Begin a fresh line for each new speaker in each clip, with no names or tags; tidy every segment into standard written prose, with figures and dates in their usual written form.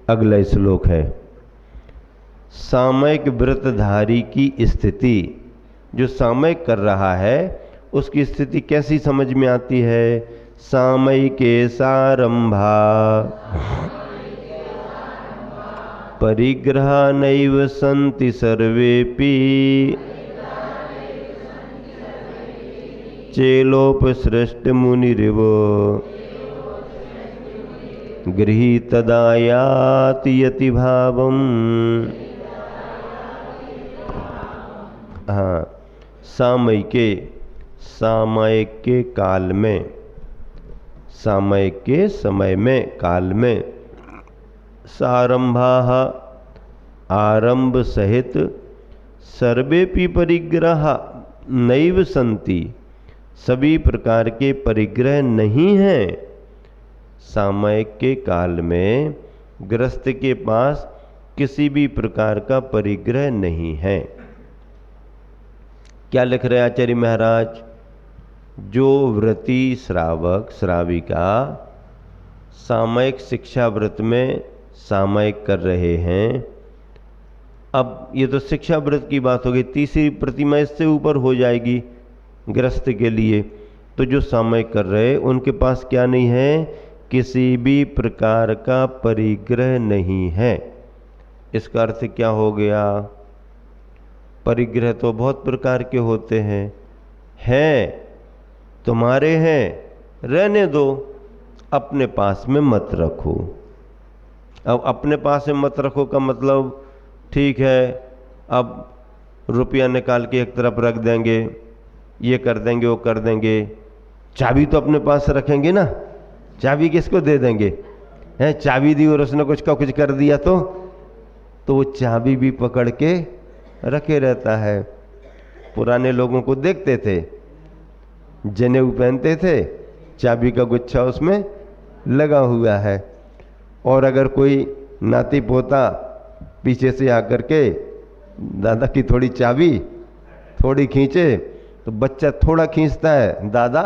अगला श्लोक है, सामयिक व्रतधारी की स्थिति, जो सामयिक कर रहा है उसकी स्थिति कैसी समझ में आती है। सामयिके सारंभा परिग्रह नैव सन्ति सर्वेपि चेलोपसृष्ट मुनिरिव गृहीतदायाति यति भावम। हाँ, सामयिक के काल में, सामयिक के समय में, काल में, सारंभाः आरंभ सहित सर्वेपि परिग्रह नैव सन्ति, सभी प्रकार के परिग्रह नहीं हैं। सामयिक के काल में गृहस्थ के पास किसी भी प्रकार का परिग्रह नहीं है। क्या लिख रहे आचार्य महाराज, जो व्रती श्रावक श्राविका सामयिक शिक्षा व्रत में सामयिक कर रहे हैं। अब ये तो शिक्षा व्रत की बात हो गई, तीसरी प्रतिमा इससे ऊपर हो जाएगी गृहस्थ के लिए। तो जो सामयिक कर रहे उनके पास क्या नहीं है, किसी भी प्रकार का परिग्रह नहीं है। इसका अर्थ क्या हो गया, परिग्रह तो बहुत प्रकार के होते हैं, तुम्हारे हैं, रहने दो, अपने पास में मत रखो। अब अपने पास में मत रखो का मतलब, ठीक है अब रुपया निकाल के एक तरफ रख देंगे, ये कर देंगे वो कर देंगे, चाबी तो अपने पास रखेंगे ना, चाबी किसको दे देंगे, हैं चाबी दी और उसने कुछ का कुछ कर दिया तो वो चाबी भी पकड़ के रखे रहता है। पुराने लोगों को देखते थे, जनेऊ पहनते थे, चाबी का गुच्छा उसमें लगा हुआ है, और अगर कोई नाती पोता पीछे से आकर के दादा की थोड़ी चाबी थोड़ी खींचे तो बच्चा थोड़ा खींचता है, दादा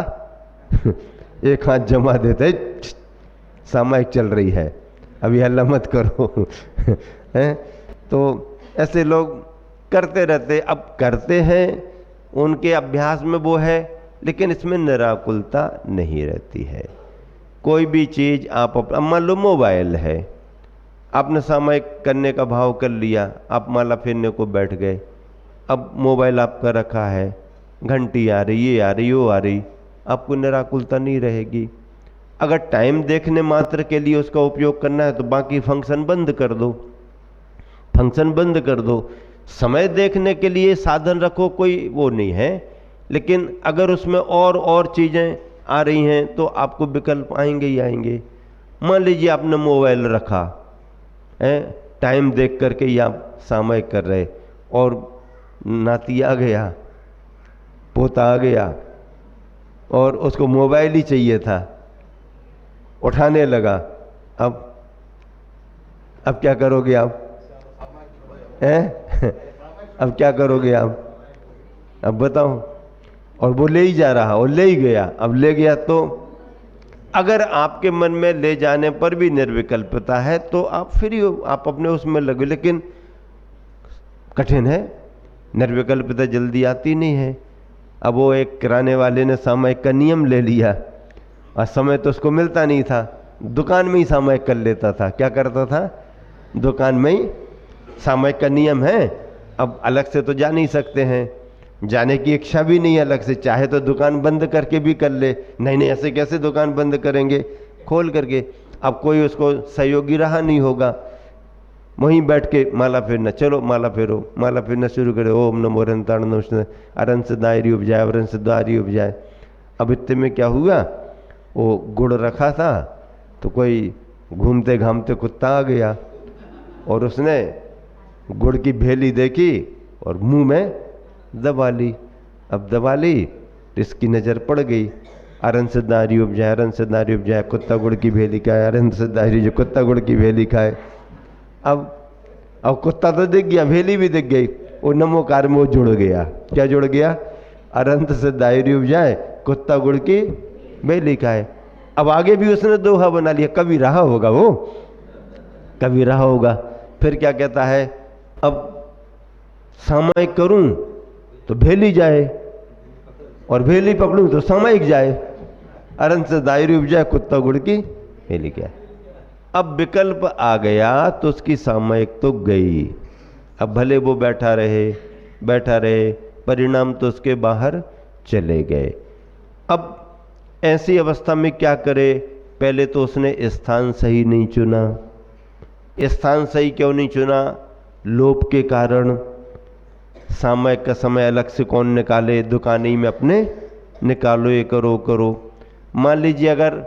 एक हाथ जमा देते, सामयिक चल रही है, अभी हल्ला मत करो हैं। तो ऐसे लोग करते रहते, अब करते हैं, उनके अभ्यास में वो है, लेकिन इसमें निराकुलता नहीं रहती है। कोई भी चीज़ आप मान लो मोबाइल है, आपने सामयिक करने का भाव कर लिया, आप माला फेरने को बैठ गए, अब मोबाइल आपका रखा है, घंटी आ रही, ये आ रही, वो आ रही, आपको निराकुलता नहीं रहेगी। अगर टाइम देखने मात्र के लिए उसका उपयोग करना है तो बाकी फंक्शन बंद कर दो, फंक्शन बंद कर दो। समय देखने के लिए साधन रखो, कोई वो नहीं है, लेकिन अगर उसमें और चीज़ें आ रही हैं तो आपको विकल्प आएंगे ही आएंगे। मान लीजिए आपने मोबाइल रखा है, टाइम देख करके या सामयिक कर रहे, और नाती आ गया, पोता आ गया और उसको मोबाइल ही चाहिए था, उठाने लगा, अब क्या करोगे आप हैं अब क्या करोगे आप, अब बताओ। और वो ले ही जा रहा और ले ही गया, अब ले गया तो अगर आपके मन में ले जाने पर भी निर्विकल्पता है तो आप फिर आप अपने उसमें लगे, लेकिन कठिन है, निर्विकल्पता जल्दी आती नहीं है। अब वो एक किराने वाले ने सामयिक का नियम ले लिया, और समय तो उसको मिलता नहीं था, दुकान में ही सामयिक कर लेता था। क्या करता था, दुकान में ही सामयिक का नियम है, अब अलग से तो जा नहीं सकते हैं, जाने की इच्छा भी नहीं है अलग से, चाहे तो दुकान बंद करके भी कर ले, नहीं ऐसे कैसे दुकान बंद करेंगे, खोल करके। अब कोई उसको सहयोगी रहा नहीं होगा, वहीं बैठ के माला फेरना, चलो माला फेरो, माला फेरना शुरू करे, ओम नमो अरहंताणं अरंस दायरी उपजाए, अरंस दायरी उपजाए। अब इतने में क्या हुआ, वो गुड़ रखा था तो कोई घूमते घामते कुत्ता आ गया और उसने गुड़ की भेली देखी और मुंह में दबा ली। अब दबा ली तो इसकी नज़र पड़ गई, अरंस दायरी उपजाए, अरंस दायरी उपजाए, कुत्ता गुड़ की भेली खाए, अरंस दायरी जो कुत्ता गुड़ की भेली खाए। अब कुत्ता तो दिख गया, भेली भी दिख गई, वो नमोकार में वो जुड़ गया। क्या जुड़ गया, अरंत से दायरी उपजाए, कुत्ता गुड़ की भेली खाए। अब आगे भी उसने दोहा बना लिया, कभी रहा होगा वो कभी रहा होगा। फिर क्या कहता है, अब सामयिक करूं तो भेली जाए और भेली पकड़ूं तो सामयिक जाए, अरन से दायरी उपजाए कुत्ता गुड़ की भेली क्या। अब विकल्प आ गया तो उसकी सामयिक तो गई। अब भले वो बैठा रहे, परिणाम तो उसके बाहर चले गए। अब ऐसी अवस्था में क्या करे, पहले तो उसने स्थान सही नहीं चुना। स्थान सही क्यों नहीं चुना, लोभ के कारण। सामयिक का समय अलग से कौन निकाले, दुकानी में अपने निकालो, ये करो। मान लीजिए अगर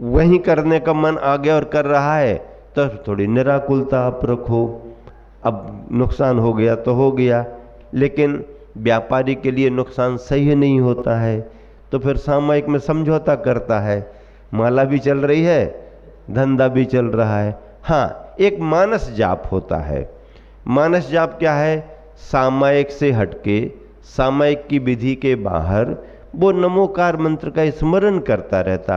वहीं करने का मन आ गया और कर रहा है तो थोड़ी निराकुलता आप रखो। अब नुकसान हो गया तो हो गया, लेकिन व्यापारी के लिए नुकसान सही नहीं होता है, तो फिर सामयिक में समझौता करता है। माला भी चल रही है, धंधा भी चल रहा है। हाँ, एक मानस जाप होता है। मानस जाप क्या है, सामयिक से हटके, सामयिक की विधि के बाहर वो नमोकार मंत्र का स्मरण करता रहता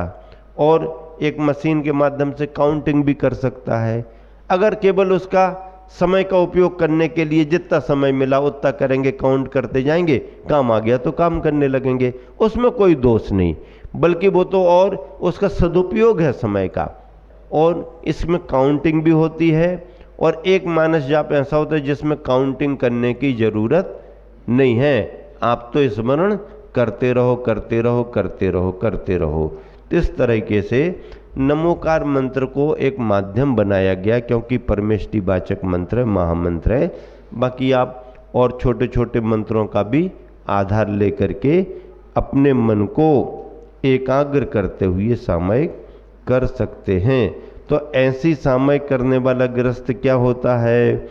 और एक मशीन के माध्यम से काउंटिंग भी कर सकता है। अगर केवल उसका समय का उपयोग करने के लिए जितना समय मिला उतना करेंगे, काउंट करते जाएंगे, काम आ गया तो काम करने लगेंगे, उसमें कोई दोष नहीं, बल्कि वो तो और उसका सदुपयोग है समय का। और इसमें काउंटिंग भी होती है। और एक मानस जाप ऐसा होता है जिसमें काउंटिंग करने की जरूरत नहीं है, आप तो स्मरण करते रहो। तो इस तरीके से नमोकार मंत्र को एक माध्यम बनाया गया, क्योंकि परमेष्टि वाचक मंत्र है, महामंत्र है। बाकी आप और छोटे छोटे मंत्रों का भी आधार लेकर के अपने मन को एकाग्र करते हुए सामयिक कर सकते हैं। तो ऐसी सामयिक करने वाला गृहस्थ क्या होता है,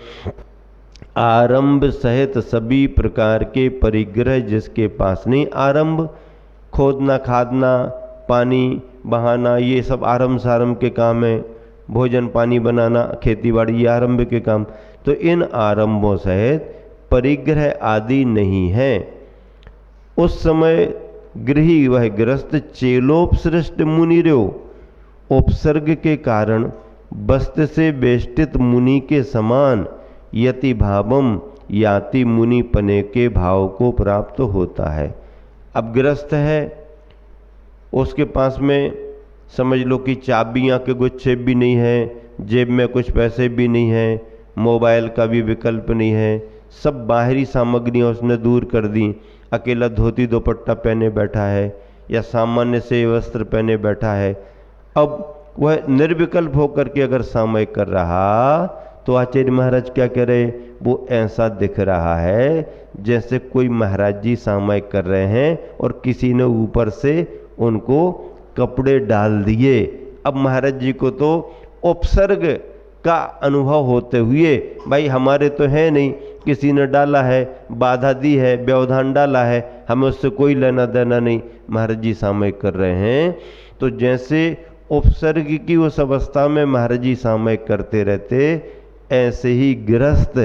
आरंभ सहित सभी प्रकार के परिग्रह जिसके पास नहीं। आरंभ खोदना, खादना, पानी बहाना, ये सब आरंभ सारंभ के काम है। भोजन पानी बनाना, खेती बाड़ी, ये आरंभ के काम। तो इन आरंभों सहित परिग्रह आदि नहीं है। उस समय गृही वह गृहस्थ चेलोपसृष्ट मुनिर्यो, उपसर्ग के कारण वस्त्र से बेष्टित मुनि के समान यति भावम याति मुनि पने के भाव को प्राप्त होता है। अब गृहस्थ है, उसके पास में समझ लो कि चाबियाँ के गुच्छे भी नहीं है, जेब में कुछ पैसे भी नहीं है, मोबाइल का भी विकल्प नहीं है, सब बाहरी सामग्रियाँ उसने दूर कर दी। अकेला धोती दोपट्टा पहने बैठा है या सामान्य से वस्त्र पहने बैठा है। अब वह निर्विकल्प होकर के अगर सामयिक कर रहा तो आचार्य महाराज क्या कह रहे, वो ऐसा दिख रहा है जैसे कोई महाराज जी सामयिक कर रहे हैं और किसी ने ऊपर से उनको कपड़े डाल दिए। अब महाराज जी को तो उपसर्ग का अनुभव होते हुए, भाई हमारे तो है नहीं, किसी ने डाला है, बाधा दी है, व्यवधान डाला है, हमें उससे कोई लेना देना नहीं, महाराज जी सामयिक कर रहे हैं। तो जैसे उपसर्ग की उस अवस्था में महाराज जी सामयिक करते रहते, ऐसे ही गृहस्थ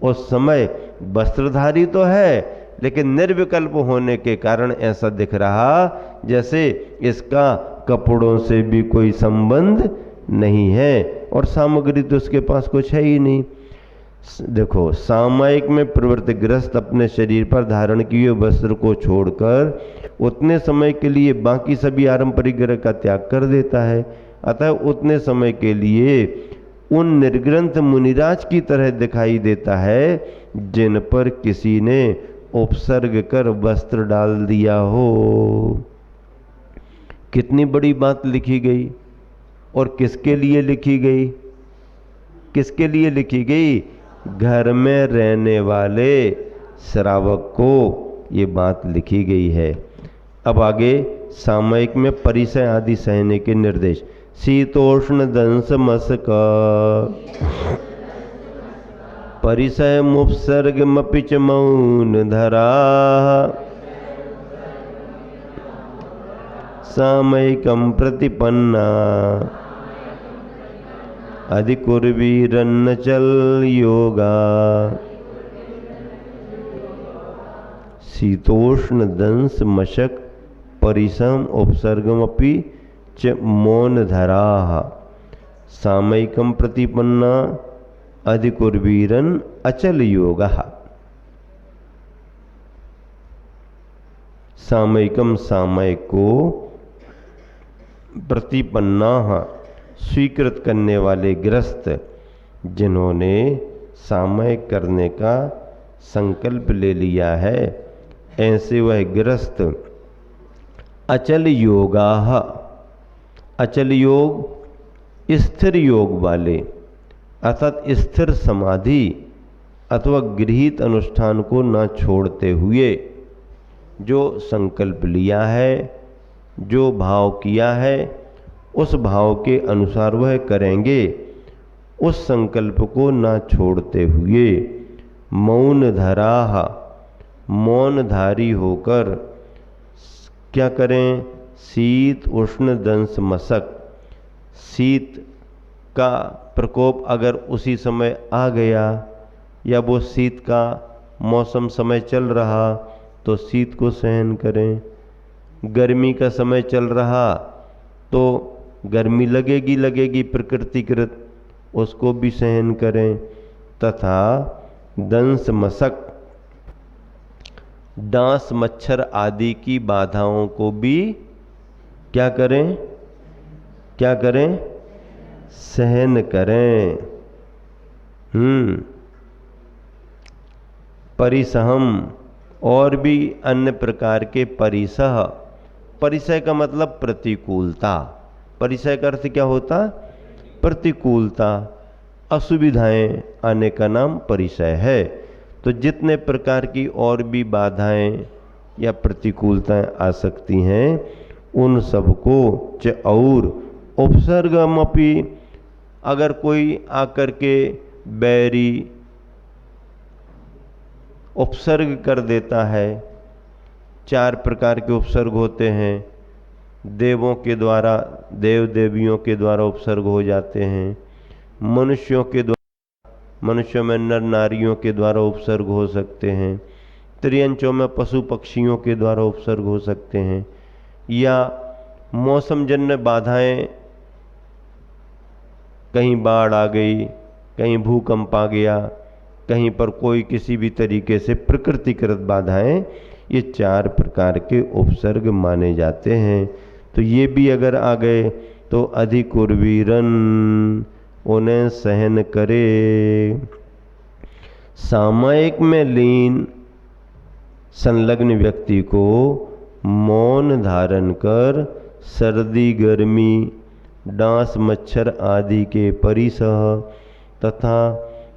उस समय वस्त्रधारी तो है लेकिन निर्विकल्प होने के कारण ऐसा दिख रहा जैसे इसका कपड़ों से भी कोई संबंध नहीं है और सामग्री तो उसके पास कुछ है ही नहीं। देखो, सामयिक में प्रवृत्त गृहस्थ अपने शरीर पर धारण किए वस्त्र को छोड़कर उतने समय के लिए बाकी सभी आरंभ परिग्रह का त्याग कर देता है। अतः उतने समय के लिए उन निर्ग्रंथ मुनिराज की तरह दिखाई देता है जिन पर किसी ने उपसर्ग कर वस्त्र डाल दिया हो। कितनी बड़ी बात लिखी गई और किसके लिए लिखी गई, किसके लिए लिखी गई, घर में रहने वाले श्रावक को ये बात लिखी गई है। अब आगे सामयिक में परिसय आदि सहने के निर्देश। शीतोष्ण दंश मस्का परिसय मुपसर्ग मपिच मौन धरा सामयिकम प्रतिपन्ना अधिकुर्वीरन्न चल योगा। शीतोष्ण दंश मशक परिसम उपसर्गमपि च मौन धरा। सामयिकम प्रतिपन्ना अधिकुर्वीरन अचल योगः। सामयिकम सामयिक को, प्रतिपन्ना स्वीकृत करने वाले गृहस्थ, जिन्होंने सामयिक करने का संकल्प ले लिया है, ऐसे वह गृहस्थ अचल योगाः, अचल योग स्थिर योग वाले, अर्थात स्थिर समाधि अथवा गृहीत अनुष्ठान को न छोड़ते हुए जो संकल्प लिया है, जो भाव किया है, उस भाव के अनुसार वह करेंगे। उस संकल्प को न छोड़ते हुए मौन धराः, मौनधारी होकर क्या करें? शीत उष्ण दंश मशक, शीत का प्रकोप अगर उसी समय आ गया या वो शीत का मौसम समय चल रहा तो शीत को सहन करें। गर्मी का समय चल रहा तो गर्मी लगेगी प्रकृतिकृत, उसको भी सहन करें। तथा दंश मशक, डांस मच्छर आदि की बाधाओं को भी क्या करें? क्या करें? सहन करें। परिसहम, और भी अन्य प्रकार के परिसह। परिसय का मतलब प्रतिकूलता। परिसय का अर्थ क्या होता? प्रतिकूलता, असुविधाएं आने का नाम परिसय है। तो जितने प्रकार की और भी बाधाएं या प्रतिकूलताएं आ सकती हैं, उन सबको च और उपसर्गमपि, अगर कोई आकर के बैरी उपसर्ग कर देता है, 4 प्रकार के उपसर्ग होते हैं। देवों के द्वारा, देव देवियों के द्वारा उपसर्ग हो जाते हैं। मनुष्यों के द्वारा, मनुष्यों में नर नारियों के द्वारा उपसर्ग हो सकते हैं। त्रियंचों में पशु पक्षियों के द्वारा उपसर्ग हो सकते हैं। या मौसमजन्य बाधाएं, कहीं बाढ़ आ गई, कहीं भूकंप आ गया, कहीं पर कोई किसी भी तरीके से प्रकृतिकृत बाधाएं, ये 4 प्रकार के उपसर्ग माने जाते हैं। तो ये भी अगर आ गए तो अधिकुर्वीरन, उन्हें सहन करे। सामयिक में लीन संलग्न व्यक्ति को मौन धारण कर सर्दी गर्मी, डांस मच्छर आदि के परिसह तथा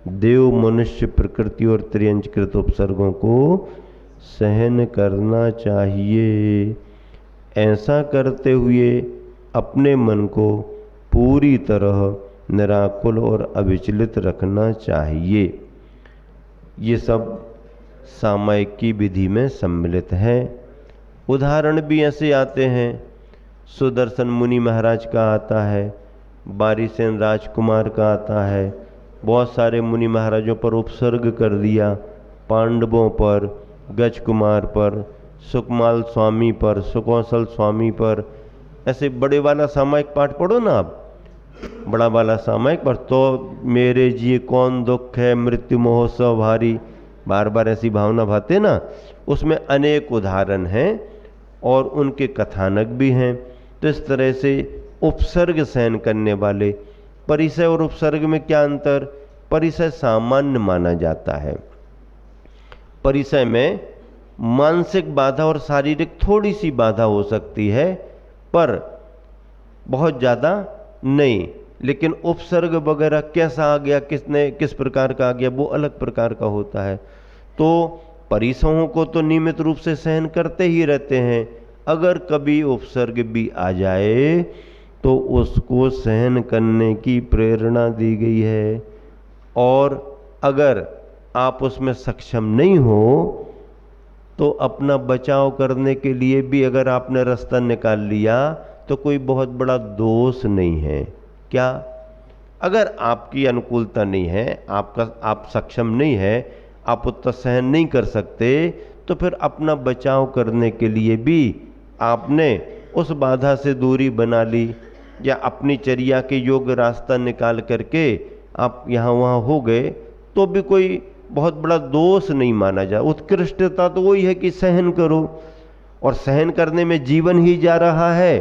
देव मनुष्य प्रकृति और त्रियंचकृत उपसर्गों को सहन करना चाहिए। ऐसा करते हुए अपने मन को पूरी तरह निराकुल और अविचलित रखना चाहिए। ये सब सामयिक की विधि में सम्मिलित है। उदाहरण भी ऐसे आते हैं। सुदर्शन मुनि महाराज का आता है, बारीसेन राजकुमार का आता है। बहुत सारे मुनि महाराजों पर उपसर्ग कर दिया, पांडवों पर, गज कुमार पर, सुकमाल स्वामी पर, सुकौशल स्वामी पर। ऐसे बड़े वाला सामयिक पाठ पढ़ो ना आप, बड़ा वाला सामयिक पर, तो मेरे जिए कौन दुख है, मृत्यु महोत्सव भारी, बार बार ऐसी भावना भाते ना। उसमें अनेक उदाहरण हैं और उनके कथानक भी हैं। तो इस तरह से उपसर्ग सहन करने वाले, परिसय और उपसर्ग में क्या अंतर? परिसय सामान्य माना जाता है। परिसय में मानसिक बाधा और शारीरिक थोड़ी सी बाधा हो सकती है, पर बहुत ज़्यादा नहीं। लेकिन उपसर्ग वगैरह कैसा आ गया, किसने किस प्रकार का आ गया, वो अलग प्रकार का होता है। तो परिसहों को तो नियमित रूप से सहन करते ही रहते हैं। अगर कभी उपसर्ग भी आ जाए तो उसको सहन करने की प्रेरणा दी गई है। और अगर आप उसमें सक्षम नहीं हो तो अपना बचाव करने के लिए भी अगर आपने रास्ता निकाल लिया तो कोई बहुत बड़ा दोष नहीं है। क्या? अगर आपकी अनुकूलता नहीं है, आप सक्षम नहीं है, आप उतना सहन नहीं कर सकते, तो फिर अपना बचाव करने के लिए भी आपने उस बाधा से दूरी बना ली, या अपनी चर्या के योग्य रास्ता निकाल करके आप यहाँ वहाँ हो गए तो भी कोई बहुत बड़ा दोष नहीं माना जाए। उत्कृष्टता तो वही है कि सहन करो, और सहन करने में जीवन ही जा रहा है।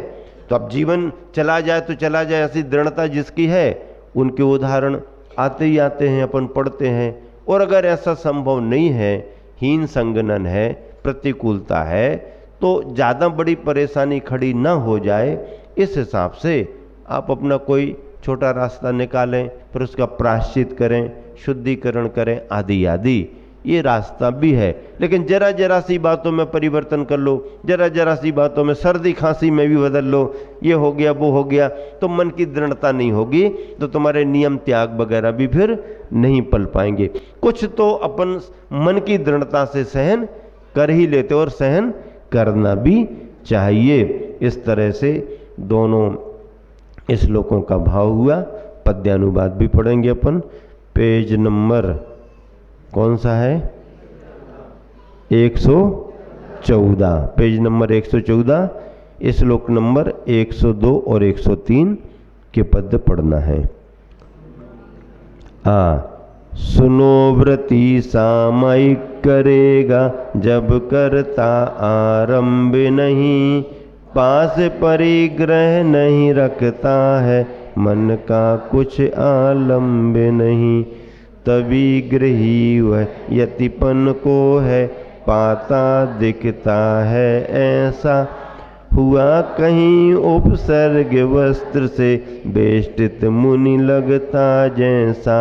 तो अब जीवन चला जाए तो चला जाए, ऐसी दृढ़ता जिसकी है उनके उदाहरण आते ही आते हैं, अपन पढ़ते हैं। और अगर ऐसा संभव नहीं है, हीन संगनन है, प्रतिकूलता है, तो ज़्यादा बड़ी परेशानी खड़ी ना हो जाए, इस हिसाब से आप अपना कोई छोटा रास्ता निकालें, फिर उसका प्रायश्चित करें, शुद्धिकरण करें, आदि आदि। ये रास्ता भी है। लेकिन जरा जरा सी बातों में परिवर्तन कर लो, जरा जरा सी बातों में सर्दी खांसी में भी बदल लो, ये हो गया वो हो गया, तो मन की दृढ़ता नहीं होगी, तो तुम्हारे नियम त्याग वगैरह भी फिर नहीं पल पाएंगे। कुछ तो अपन मन की दृढ़ता से सहन कर ही लेते, और सहन करना भी चाहिए। इस तरह से दोनों श्लोकों का भाव हुआ। पद्यानुवाद भी पढ़ेंगे अपन। पेज नंबर कौन सा है? 114। पेज नंबर 114, श्लोक नंबर 102 और 103 के पद पढ़ना है। सुनो व्रती सामयिक करेगा, जब करता आरंभ नहीं, पास परिग्रह नहीं रखता है, मन का कुछ आलम्ब नहीं। तभी गृही वह यतिपन को है, पाता दिखता है ऐसा, हुआ कहीं उपसर्ग वस्त्र से, बेष्टित मुनि लगता जैसा।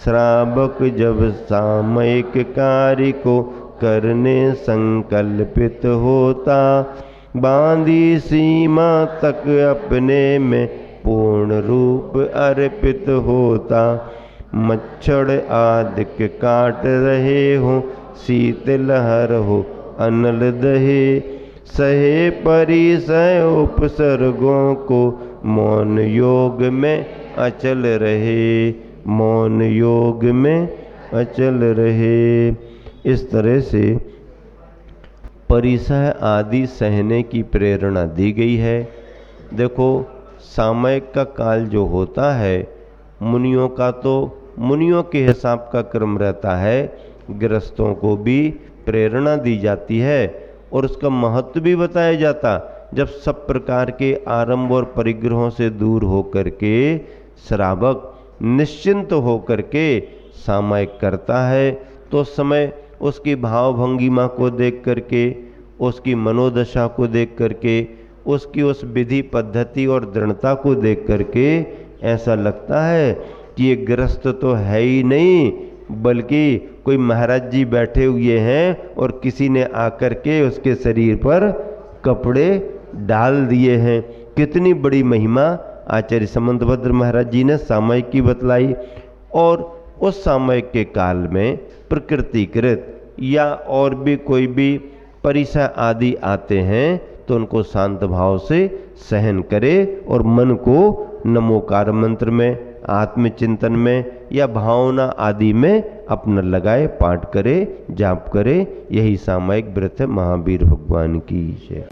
श्रावक जब सामयिक कार्य को करने संकल्पित होता, बांधी सीमा तक अपने में पूर्ण रूप अर्पित होता। मच्छर आदिक काट रहे हो, शीत लहर हो अनल दहे, सहे परिसय उपसर्गों को, मौन योग में अचल रहे, मौन योग में अचल रहे। इस तरह से परिसय आदि सहने की प्रेरणा दी गई है। देखो, सामयिक का काल जो होता है, मुनियों का तो मुनियों के हिसाब का क्रम रहता है, गृहस्थों को भी प्रेरणा दी जाती है और उसका महत्व भी बताया जाता। जब सब प्रकार के आरंभ और परिग्रहों से दूर होकर के श्रावक निश्चिंत होकर के सामयिक करता है, तो उस समय उसकी भाव भंगिमा को देख करके, उसकी मनोदशा को देख करके, उसकी उस विधि पद्धति और दृढ़ता को देख करके ऐसा लगता है कि ये गृहस्थ तो है ही नहीं, बल्कि कोई महाराज जी बैठे हुए हैं और किसी ने आकर के उसके शरीर पर कपड़े डाल दिए हैं। कितनी बड़ी महिमा आचार्य समंतभद्र महाराज जी ने सामयिक की बतलाई। और उस सामयिक के काल में प्रकृतिकृत या और भी कोई भी परिसय आदि आते हैं, तो उनको शांत भाव से सहन करे और मन को नमोकार मंत्र में, आत्मचिंतन में या भावना आदि में अपना लगाए, पाठ करे, जाप करे। यही सामयिक व्रत है महावीर भगवान की जय।